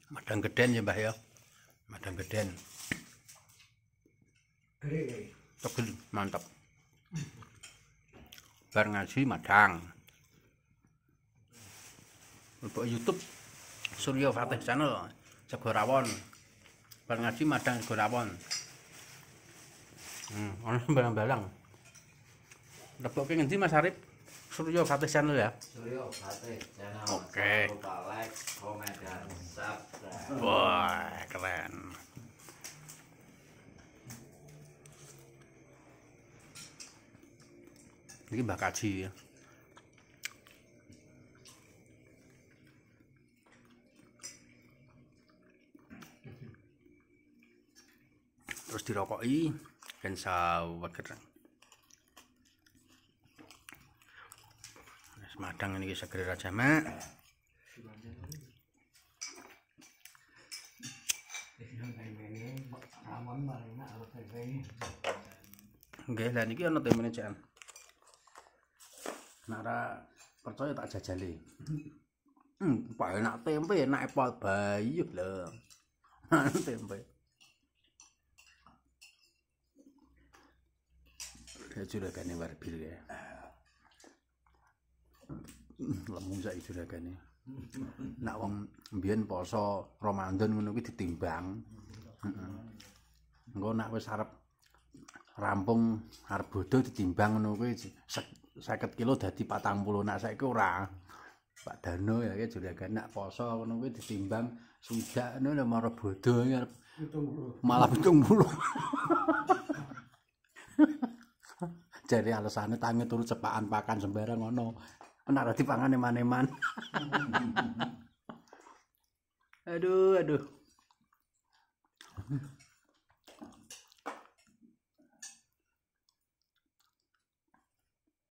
Madang geden ya, Mbah ya. Madang geden. Tegel, mantap. Bar ngaji madang. Untuk YouTube Suryo Fatih Channel Sego Rawon. Bar ngaji madang Sego Rawon. Ono sembarang-barang. Leboke ngendi Mas Arif? Suryo Fatih Channel ya. Suryo Fatih Channel. Oke. Jangan lupa like, komen, dan subscribe. Wah, keren. Ini Mbah Kaji ya. Terus dirokoki dan saweger. Madang ini seger Raja Mak. Nggih, lah niki ana temene jan. Nek ora percaya tak jajali. Pak enak tempe, enak epal bayi lho. Tempe. Ya juragane warbil ya. Lemu sak juragane. Nek wong mbiyen poso Ramadan ngono kuwi ditimbang. Engko nek wis arep rampung arep bodho ditimbang ngono kuwi 50 kilo dadi 40. Nek saiki ora. Pak Dano ya juragan nek poso ngono kuwi ditimbang sudak ngono lho marang bodho arep 70. Malah 70. Jadi alasane tangi turu cepakan pakan sembarang ngono. Nek ora dipangan eman-eman. Aduh.